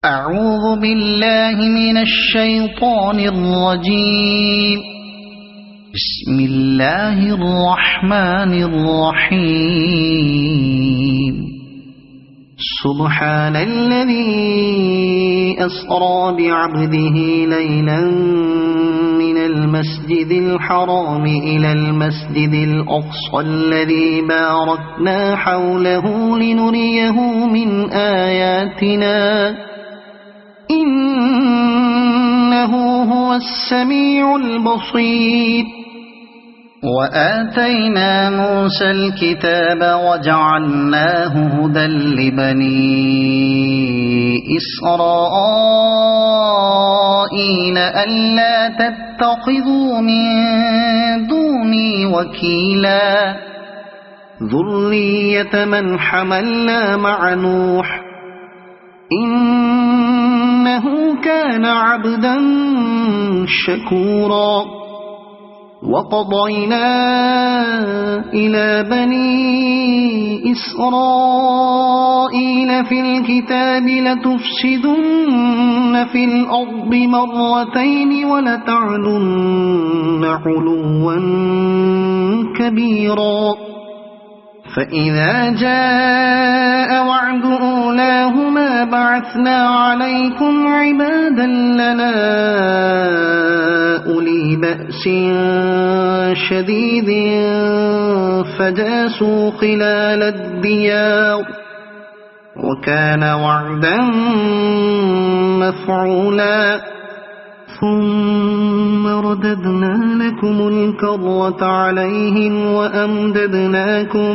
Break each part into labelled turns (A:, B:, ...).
A: أعوذ بالله من الشيطان الرجيم. بسم الله الرحمن الرحيم. سبحان الذي أسرى بعبده ليلا من المسجد الحرام إلى المسجد الأقصى الذي باركنا حوله لنريه من آياتنا إنه هو السميع البصير. وآتينا موسى الكتاب وجعلناه هدى لبني إسرائيل ألا تتخذوا من دوني وكيلا ذرية من حملنا مع نوح إنه كان عبدا شكورا. وقضينا إلى بني إسرائيل في الكتاب لتفسدن في الأرض مرتين ولتعلن علوا كبيرا. فإذا جاء وعد أولاهما بعثنا عليكم عبادا لنا أولي بأس شديد فجاسوا خلال الديار وكان وعدا مفعولا. ثم رددنا لكم الكرة عليهم وأمددناكم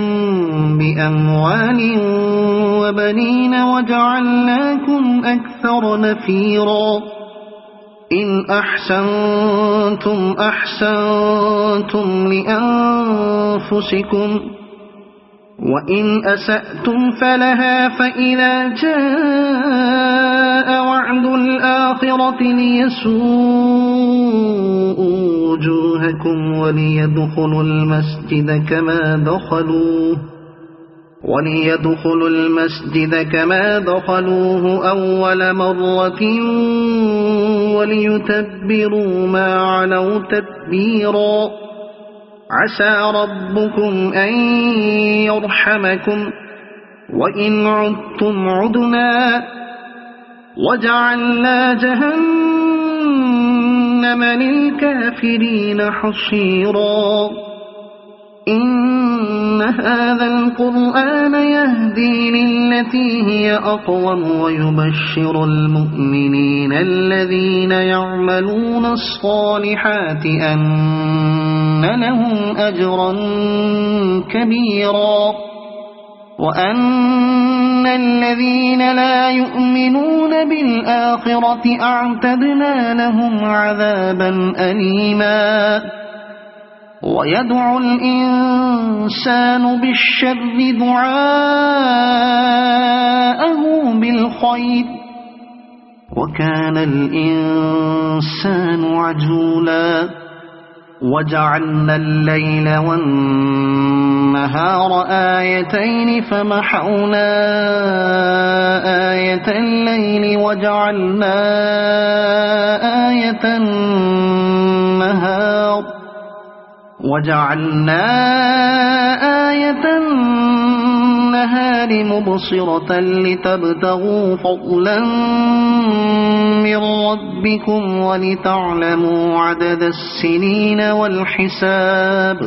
A: بأموال وبنين وجعلناكم أكثر نفيرا. إن أحسنتم أحسنتم لأنفسكم وإن أسأتم فلها. فإذا جاء وعد الآخرة ليسوءوا وجوهكم وليدخلوا المسجد كما دخلوه أول مرة وليتبروا ما علوا تتبيرا. عسى ربكم أن يرحمكم وإن عدتم عدنا وجعلنا جهنم للكافرين حصيرا. إن هذا القرآن يهدي للتي هي أقوم ويبشر المؤمنين الذين يعملون الصالحات أن لهم أجرا كبيرا وأن الذين لا يؤمنون بالآخرة أعتدنا لهم عذابا أليما. ويدعو الإنسان بالشر دعاءه بالخير وكان الإنسان عجولا. وجعلنا الليل والنهار آيتين فمحونا آية الليل وجعلنا آية النهار مبصرة لتبتغوا فضلا من ربكم ولتعلموا عدد السنين والحساب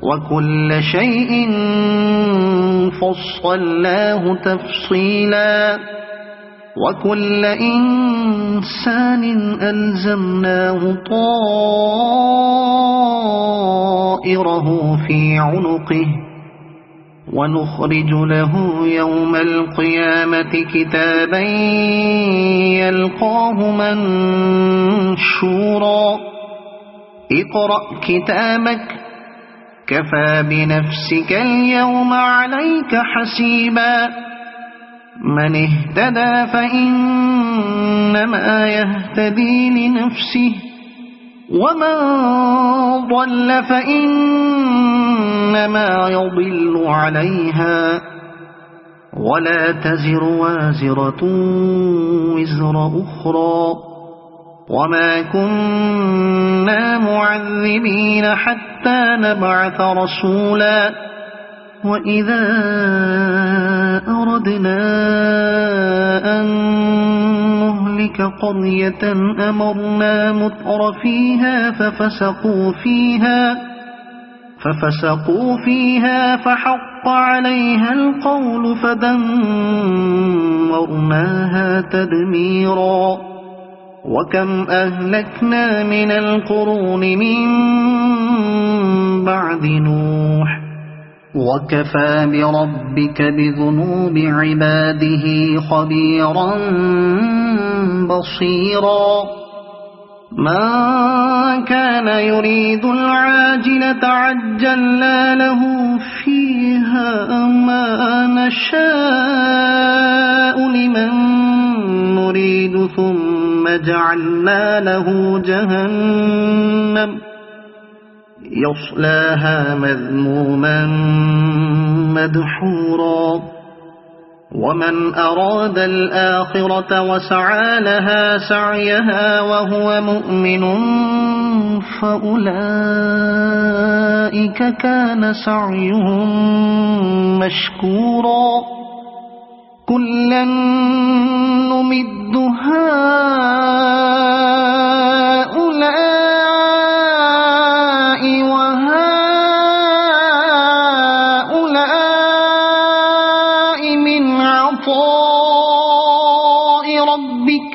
A: وكل شيء فصلناه تفصيلا. وكل إنسان ألزمناه طائره في عنقه ونخرج له يوم القيامة كتابا يلقاه منشورا. اقرأ كتابك كفى بنفسك اليوم عليك حسيبا. من اهتدى فإنما يهتدي لنفسه ومن ضل فإنما يضل عليها ولا تزر وازرة وزر أخرى وما كنا معذبين حتى نبعث رسولا وإذا أردنا أن نهلك قرية أمرنا متر فيها ففسقوا فيها فحق عليها القول فدمرناها تدميرا وكم أهلكنا من القرون من بعد نوح وكفى بربك بذنوب عباده خبيرا بصيرا من كان يريد العاجلة عجلنا له فيها ما نشاء لمن نريد ثم جعلنا له جهنم يصلاها مذموما مدحورا ومن أراد الآخرة وسعى لها سعيها وهو مؤمن فأولئك كان سعيهم مشكورا كلا نمد هؤلاء وهؤلاء من عطاء ربك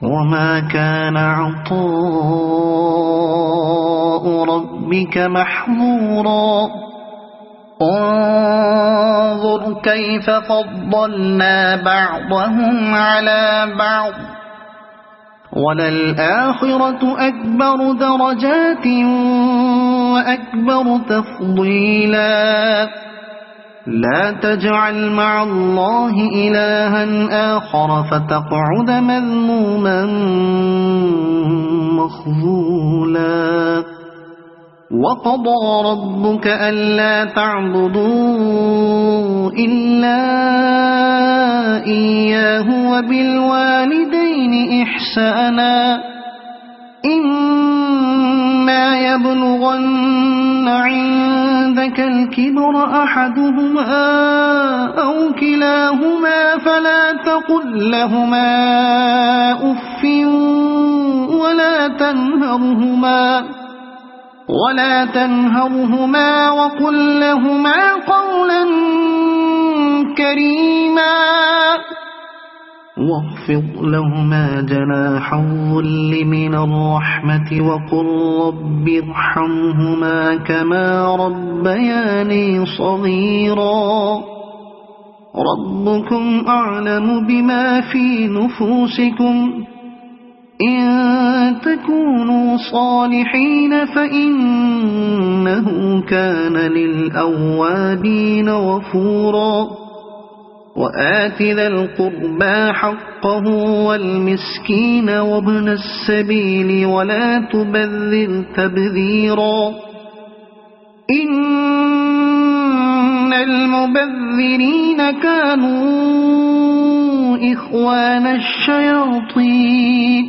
A: وما كان عطاء ربك محظورا انظر كيف فضلنا بعضهم على بعض وللآخرة أكبر درجات وأكبر تفضيلا لا تجعل مع الله إلها آخر فتقعد مذموما مخذولا وقضى ربك ألا تعبدوا إلا إياه وبالوالدين إحسانا إما يبلغن عندك الكبر أحدهما أو كلاهما فلا تقل لهما أف ولا تنهرهما وقل لهما قولا كريما واخفض لهما جناح الذل من الرحمة وقل رب ارحمهما كما ربياني صغيرا ربكم أعلم بما في نفوسكم إن تكونوا صالحين فإنه كان للأوابين غفورا وآت ذا القربى حقه والمسكين وابن السبيل ولا تبذر تبذيرا إن المبذرين كانوا إخوان الشياطين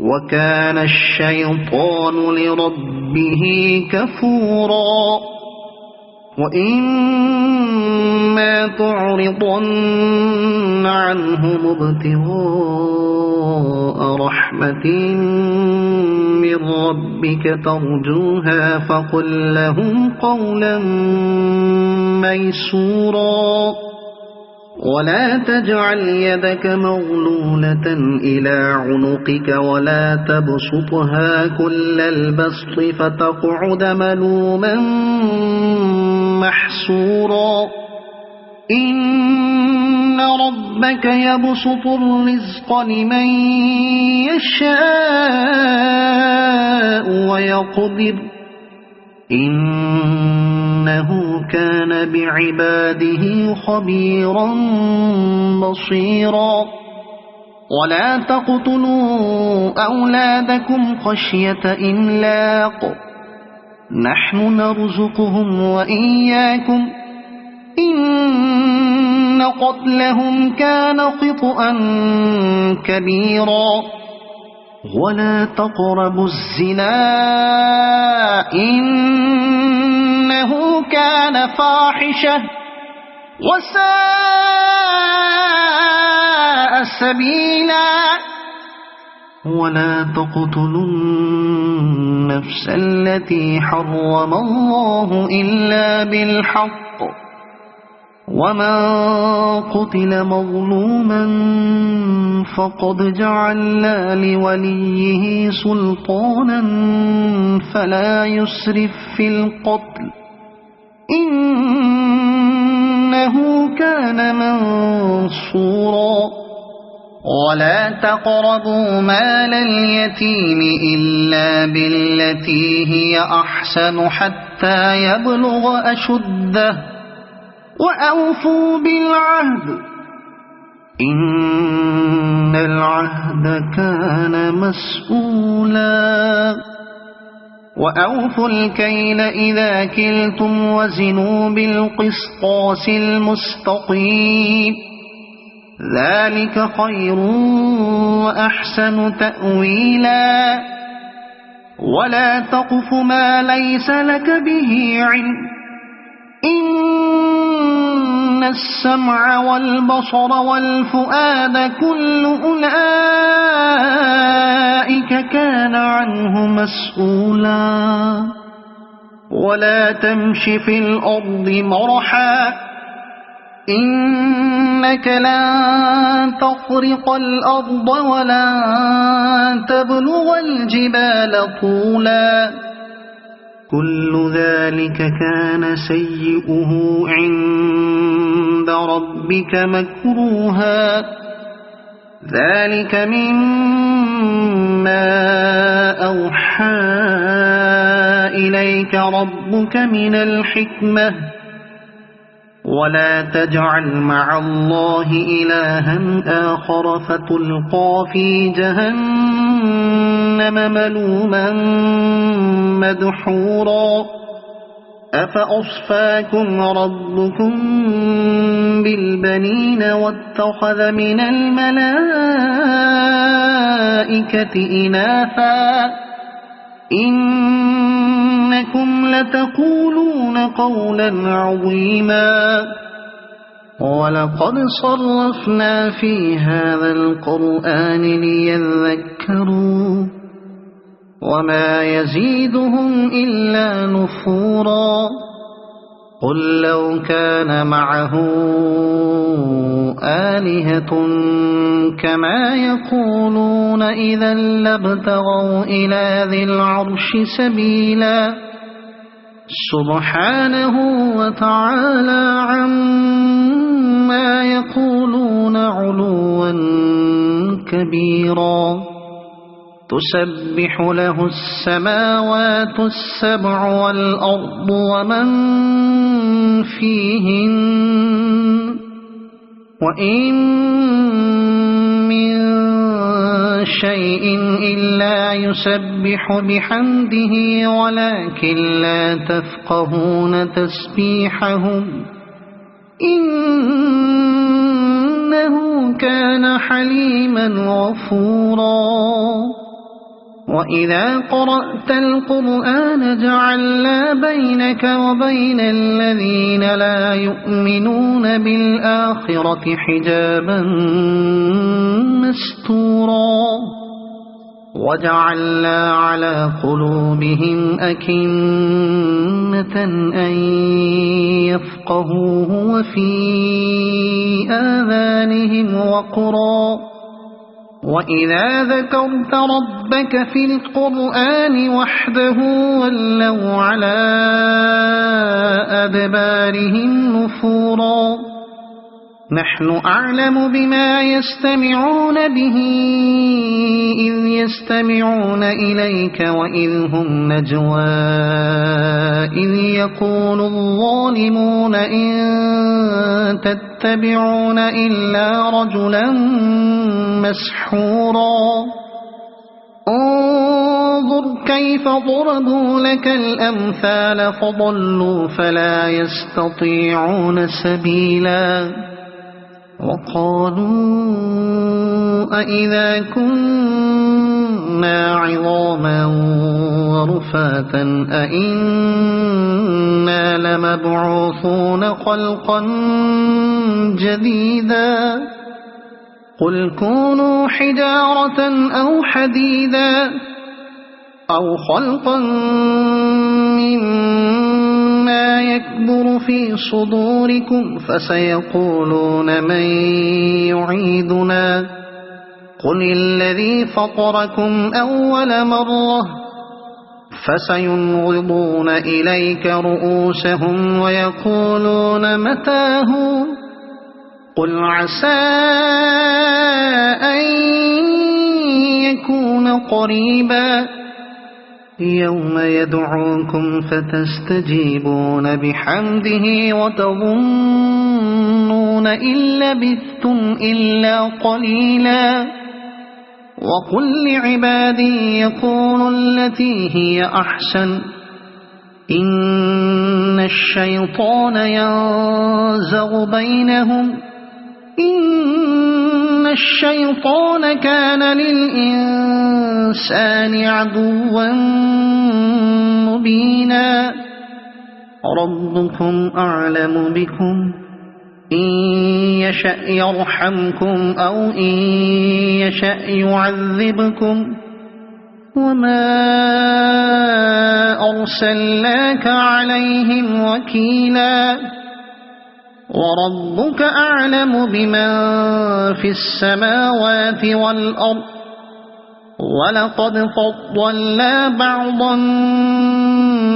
A: وكان الشيطان لربه كفورا وإما تعرضن عنهم ابتغاء رحمة من ربك ترجوها فقل لهم قولا ميسورا ولا تجعل يدك مغلولة إلى عنقك ولا تبسطها كل البسط فتقعد ملوما محسورا إن ربك يبسط الرزق لمن يشاء ويقدر إنه كان بعباده خبيرا بصيرا ولا تقتلوا أولادكم خشية إملاق نحن نرزقهم وإياكم إن قتلهم كان خطأ كبيرا ولا تقربوا الزنا إنه كان فاحشة وساء سبيلا ولا تقتلوا النفس التي حرم الله إلا بالحق ومن قتل مظلوما فقد جعلنا لوليه سلطانا فلا يسرف في القتل إنه كان منصورا ولا تقربوا مال اليتيم إلا بالتي هي أحسن حتى يبلغ أشده وأوفوا بالعهد إن العهد كان مسؤولا وأوفوا الكيل إذا كلتم وزنوا بالقسطاس المستقيم ذلك خير وأحسن تأويلا ولا تقف ما ليس لك به علم إن السمع والبصر والفؤاد كل أولئك كان عنه مسؤولا ولا تمش في الأرض مرحا إنك لن تخرق الأرض ولن تبلغ الجبال طولا كل ذلك كان سيئه عند ربك مكروها ذلك مما أوحى إليك ربك من الحكمة ولا تجعل مع الله إلها آخر فتلقى في جهنم ملوما مدحورا أفأصفاكم ربكم بالبنين واتخذ من الملائكة إناثا إنكم لتقولون قولا عظيما ولقد صرفنا في هذا القرآن ليذكروا وما يزيدهم إلا نفورا قل لو كان معه آلهة كما يقولون إذا لابتغوا إلى ذي العرش سبيلا سبحانه وتعالى عما يقولون علوا كبيرا تسبح له السماوات السبع والأرض ومن فيهن وإن من شيء إلا يسبح بحمده ولكن لا تفقهون تسبيحهم إنه كان حليما غفورا وإذا قرأت القرآن جعلنا بينك وبين الذين لا يؤمنون بالآخرة حجابا مستورا وجعلنا على قلوبهم أكنة أن يفقهوه وفي آذانهم وقرا وإذا ذكرت ربك في القرآن وحده ولوا على أدبارهم نفورا نحن أعلم بما يستمعون به إذ يستمعون إليك وإذ هم نجوى إذ يقول الظالمون إن تتبعون إلا رجلا مسحورا فانظر كيف ضربوا لك الأمثال فضلوا فلا يستطيعون سبيلا وقالوا أإذا كنا عظاما ورفاتا أإنا لمبعوثون خلقا جديدا قل كونوا حجارة أو حديدا أو خلقا مما يكبر في صدوركم فسيقولون من يعيدنا قل الذي فطركم أول مرة فسينغضون إليك رؤوسهم ويقولون متاه قل عسى أن يكون قريبا يوم يدعوكم فتستجيبون بحمده وتظنون إن لبثتم إلا قليلا وقل لعبادي يقولوا التي هي أحسن إن الشيطان ينزغ بينهم إن الشيطان كان للإنسان عدوا مبينا ربكم أعلم بكم إن يشأ يرحمكم أو إن يشأ يعذبكم وما أرسلناك عليهم وكيلا وربك أعلم بمن في السماوات والأرض ولقد فضلنا بعض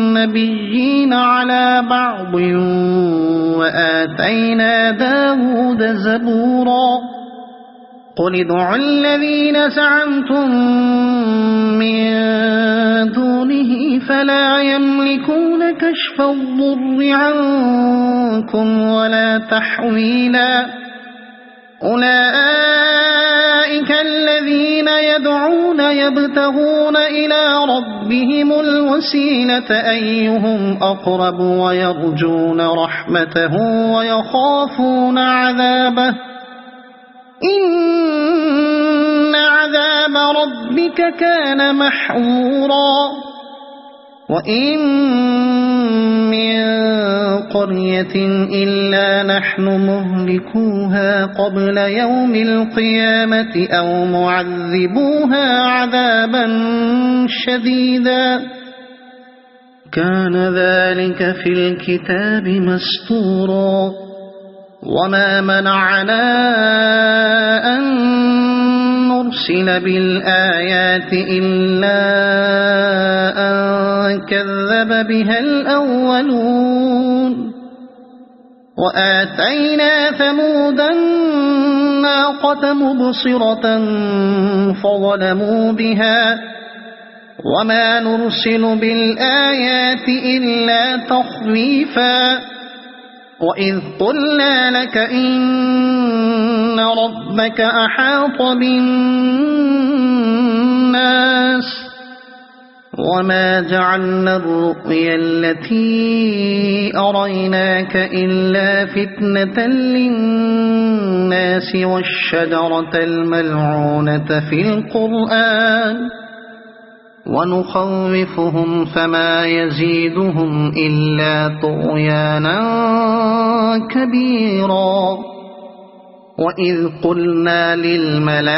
A: النبيين على بعض وآتينا داود زبورا قل ادعوا الذين زعمتم من دونه فلا يملكون كشف الضر عنكم ولا تحويلا أولئك الذين يدعون يبتغون إلى ربهم الوسيلة أيهم أقرب ويرجون رحمته ويخافون عذابه إن عذاب ربك كان محظورا وإن من قرية إلا نحن مهلكوها قبل يوم القيامة أو معذبوها عذابا شديدا كان ذلك في الكتاب مسطورا وما منعنا أن نرسل بالآيات إلا أن كذب بها الأولون وآتينا ثمود الناقة مبصرة فظلموا بها وما نرسل بالآيات إلا تخويفا وإذ قلنا لك إن ربك أحاط بالناس وما جعلنا الرؤيا التي أريناك إلا فتنة للناس والشجرة الملعونة في القرآن ونخوفهم فما يزيدهم إلا طغيانا كبيرا وإذ قلنا للملائكة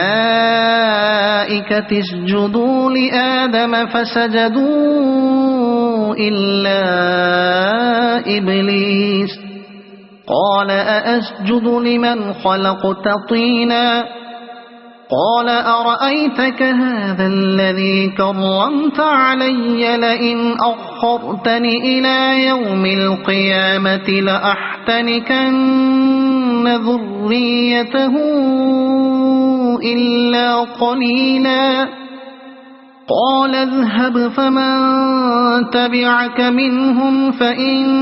A: اسجدوا لآدم فسجدوا إلا إبليس قال أأسجد لمن خلقت طينا قال أرأيتك هذا الذي كرمت علي لئن أخرتني إلى يوم القيامة لأحتنكن ذريته إلا قليلا قال اذهب فمن تبعك منهم فإن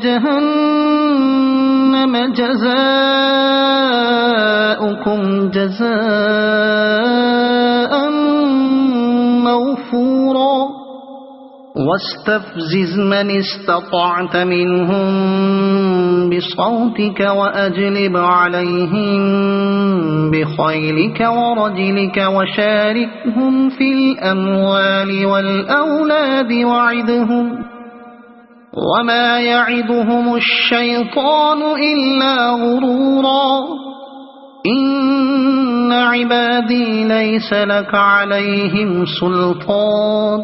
A: جهنم جزاؤكم جزاء واستفزز من استطعت منهم بصوتك وأجلب عليهم بخيلك ورجلك وشاركهم في الأموال والأولاد وعدهم وما يعدهم الشيطان إلا غرورا إن عبادي ليس لك عليهم سلطان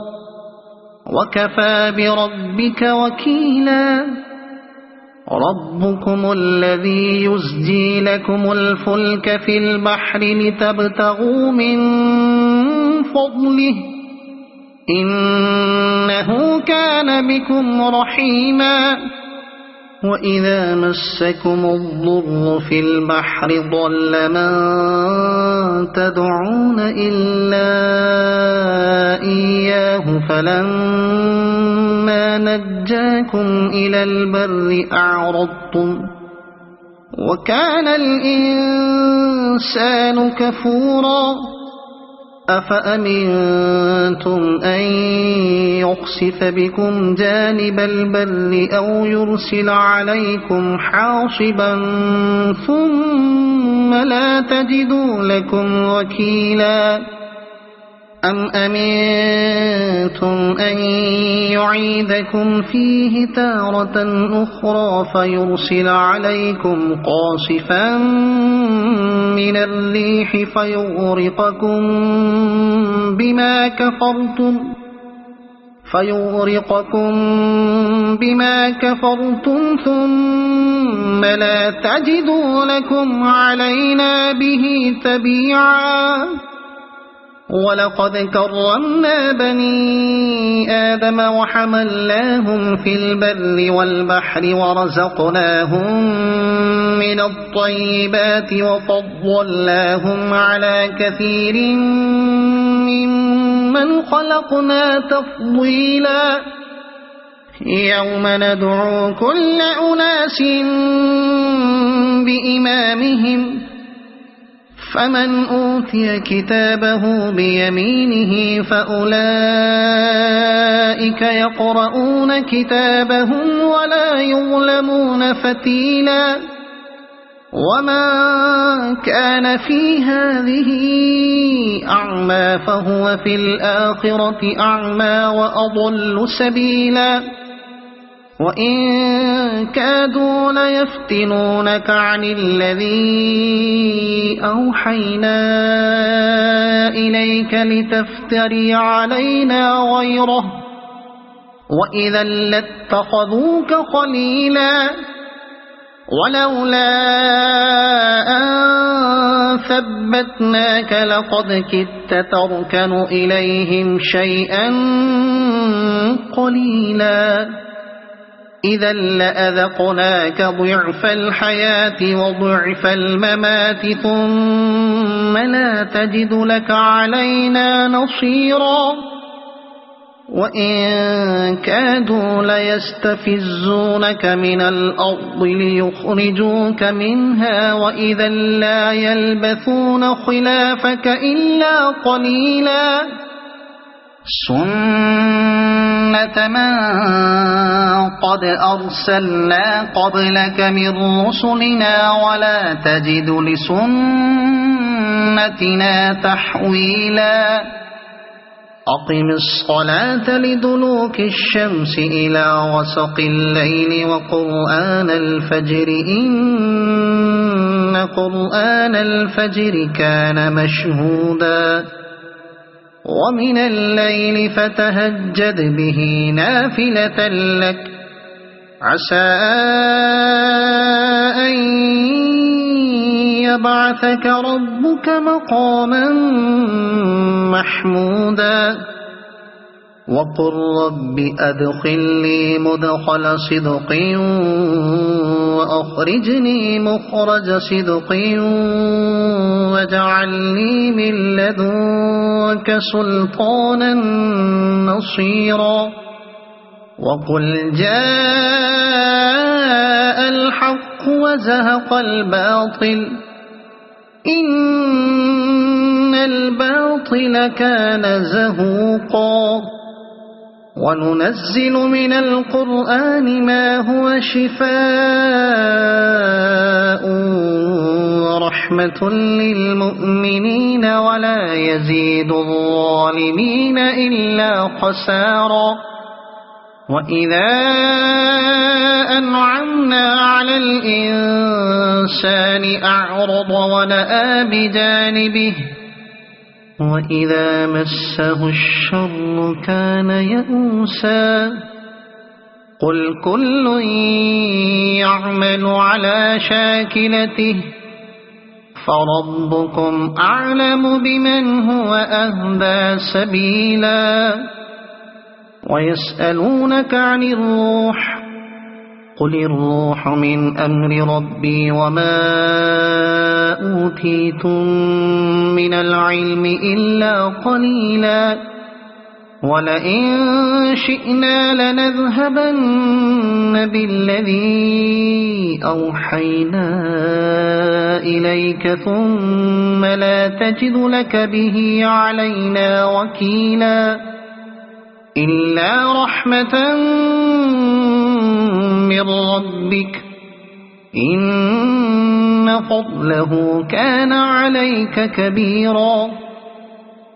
A: وكفى بربك وكيلا ربكم الذي يزجي لكم الفلك في البحر لتبتغوا من فضله إنه كان بكم رحيما وإذا مسكم الضر في البحر ضل من تدعون إلا إياه فلما نجاكم إلى البر أعرضتم وكان الإنسان كفورا أفأمنتم أن يخسف بكم جانب البر أو يرسل عليكم حاصبا ثم لا تجدوا لكم وكيلا أم أمنتم أن يعيدكم فيه تارة أخرى فيرسل عليكم قاصفا من الريح فيغرقكم بما كفرتم ثم لا تجدوا لكم علينا به تبيعا ولقد كرمنا بني آدم وحملناهم في البر والبحر ورزقناهم من الطيبات وفضلناهم على كثير ممن خلقنا تفضيلا يوم ندعو كل أناس بإمامهم فمن أوتي كتابه بيمينه فأولئك يقرؤون كتابهم ولا يظلمون فتيلا وما كان في هذه أعمى فهو في الآخرة أعمى وأضل سبيلا وإن كادوا ليفتنونك عن الذي أوحينا إليك لتفتري علينا غيره وإذا لاتخذوك خليلا ولولا أن ثبتناك لقد كدت تركن إليهم شيئا قليلا إذا لأذقناك ضعف الحياة وضعف الممات ثم لا تجد لك علينا نصيرا وإن كادوا ليستفزونك من الأرض ليخرجوك منها وإذا لا يلبثون خلافك إلا قليلا سنة من قد أرسلنا قبلك من رسلنا ولا تجد لسنتنا تحويلا أقم الصلاة لدلوك الشمس إلى غسق الليل وقرآن الفجر إن قرآن الفجر كان مشهودا ومن الليل فتهجد به نافلة لك عسى أن يبعثك ربك مقاما محمودا وقل رب أدخلني مدخل صدق وأخرجني مخرج صدق واجعلني من لدنك سلطانا نصيرا وقل جاء الحق وزهق الباطل إن الباطل كان زهوقا وننزل من القرآن ما هو شفاء ورحمة للمؤمنين ولا يزيد الظالمين إلا خسارا وإذا أنعمنا على الإنسان أعرض ونأى بجانبه وإذا مسه الشر كان يئوسا قل كل يعمل على شاكلته فربكم أعلم بمن هو أهدى سبيلا ويسألونك عن الروح قل الروح من أمر ربي وما أوتيتم من العلم إلا قليلا ولئن شئنا لنذهبن بالذي أوحينا إليك ثم لا تجد لك به علينا وكيلا إلا رحمة من ربك إن فضله كان عليك كبيرا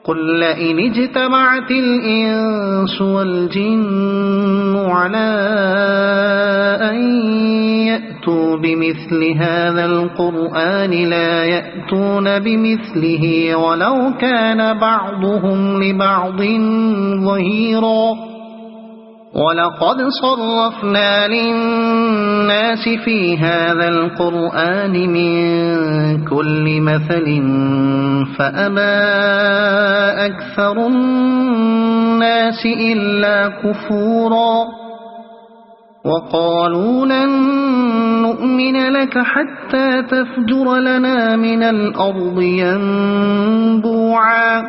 A: قل لئن اجتمعت الإنس والجن على أن يأتوا بمثل هذا القرآن لا يأتون بمثله ولو كان بعضهم لبعض ظهيرا ولقد صرفنا للناس في هذا القرآن من كل مثل فأبى أكثر الناس إلا كفورا وقالوا لن نؤمن لك حتى تفجر لنا من الأرض ينبوعا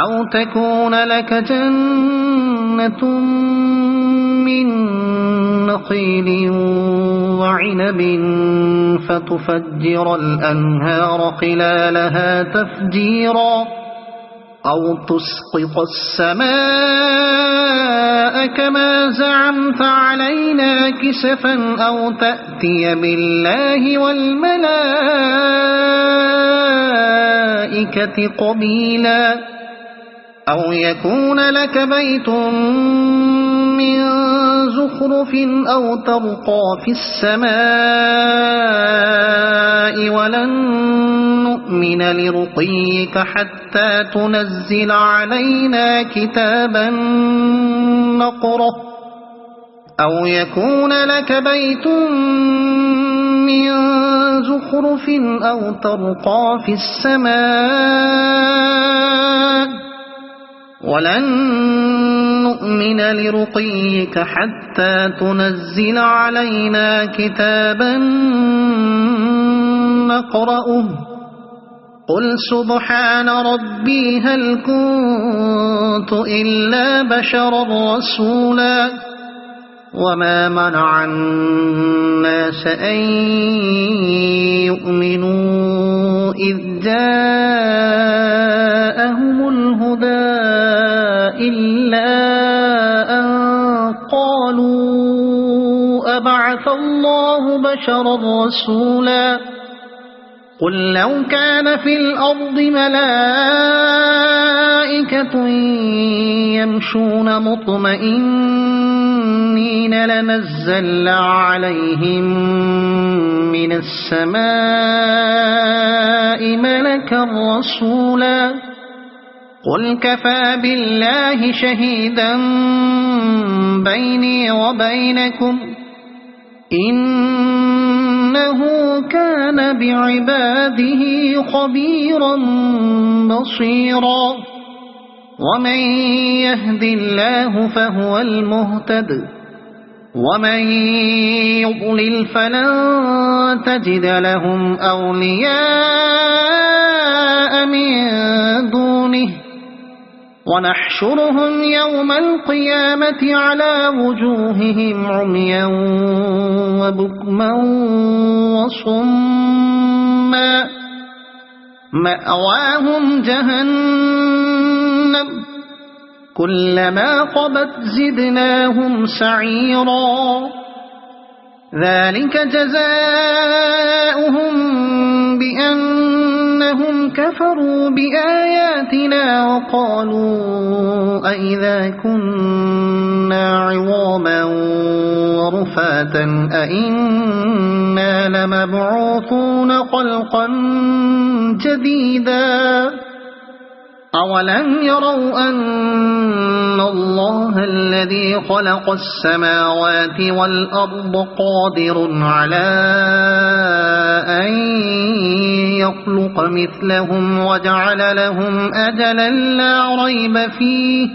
A: أو تكون لك جنة من نخيل وعنب فتفجر الأنهار خلالها تفجيرا أو تسقط السماء كما زعمت علينا كسفا أو تأتي بالله والملائكة قبيلا أو يكون لك بيت من زخرف أو ترقى في السماء ولن نؤمن لرقيك حتى تنزل علينا كتابا نقرأه أو يكون لك بيت من زخرف أو ترقى في السماء ولن نؤمن لرقيك حتى تنزل علينا كتابا نقرأه قل سبحان ربي هل كنت إلا بشرا رسولا وما منع الناس أن يؤمنوا إذ جاءهم الهدى إلا أن قالوا أبعث الله بشرا رسولا قل لو كان في الأرض ملائكة يمشون مطمئنين لنزلنا عليهم من السماء ملكا رسولا قل كفى بالله شهيدا بيني وبينكم إنه كان بعباده خبيرا بصيرا ومن يهد الله فهو المهتد ومن يضلل فلن تجد لهم أولياء من دونه ونحشرهم يوم القيامة على وجوههم عميا وبكما وصما مأواهم جهنم كلما خبت زدناهم سعيرا ذلك جزاؤهم بأنهم كفروا بآياتنا وقالوا أئذا كنا عظاما ورفاتا أئنا لمبعوثون خلقا جديدا أولم يروا أن الله الذي خلق السماوات والأرض قادر على أن يخلق مثلهم وجعل لهم أجلا لا ريب فيه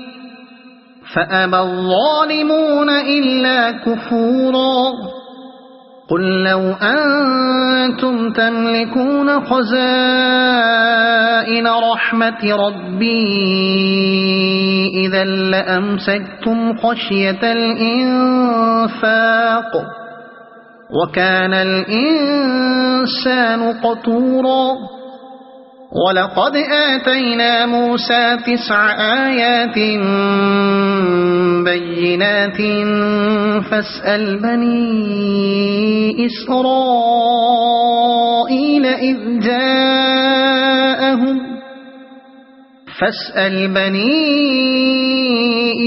A: فأبى الظالمون إلا كفورا قل لو أنتم تملكون خزائن رحمة ربي إذا لأمسكتم خشية الإنفاق وكان الإنسان قتورا ولقد آتينا موسى 9 آيات بينات فاسأل بني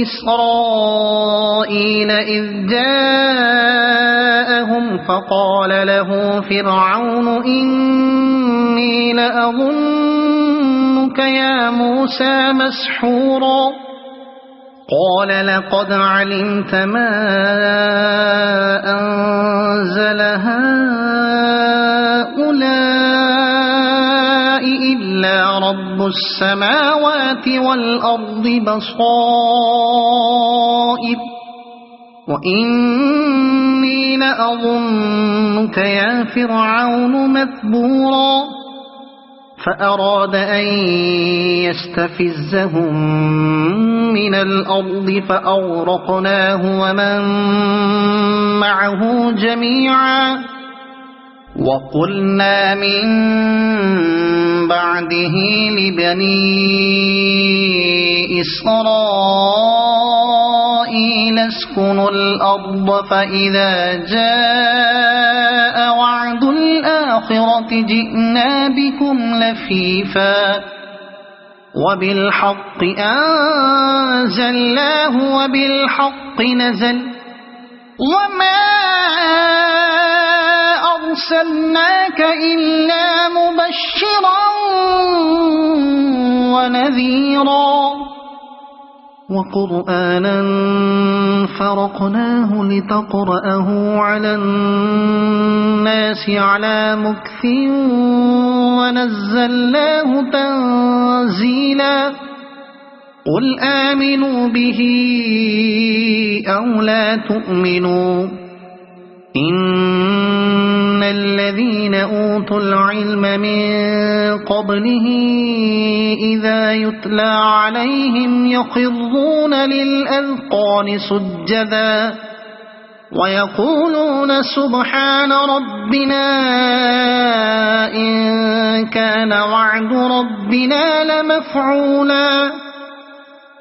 A: إسرائيل إذ جاءهم فقال له فرعون إني لأظنك يا موسى مسحورا قال لقد علمت ما أنزل هؤلاء إلا رب السماوات والأرض بصائر وإني لأظنك يا فرعون مثبورا فأراد أن يستفزهم من الأرض فأغرقناه ومن معه جميعا وقلنا من بعده لبني إسرائيل اسكنوا الأرض فإذا جاء وعد الآخرة جئنا بكم لفيفا وبالحق أنزلناه وبالحق نزل وما أرسلناك إلا مبشرا ونذيرا وقرآنا فرقناه لتقرأه على الناس على مكث ونزلناه تنزيلا قل آمنوا به أو لا تؤمنوا إن الذين أوتوا العلم من قبله إذا يتلى عليهم يخرون للأذقان سجدا ويقولون سبحان ربنا إن كان وعد ربنا لمفعولا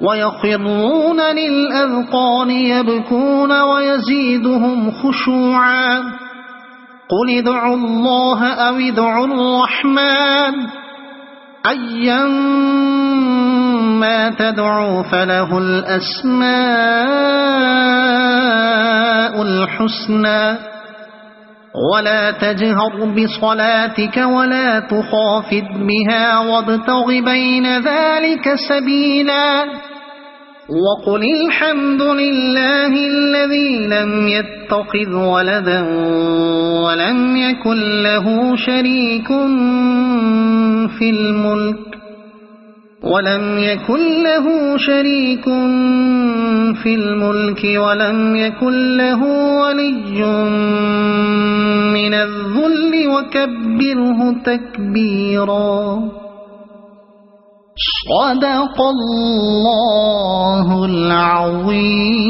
A: ويخرون للأذقان يبكون ويزيدهم خشوعا قل ادعوا الله أو ادعوا الرحمن أيما تدعوا فله الأسماء الحسنى ولا تجهر بصلاتك ولا تخافت بها وابتغ بين ذلك سبيلا وقل الحمد لله الذي لم يتخذ ولدا ولم يكن له شريك في الملك ولم يكن له ولي من الذل وكبره تكبيرا صدق الله العظيم.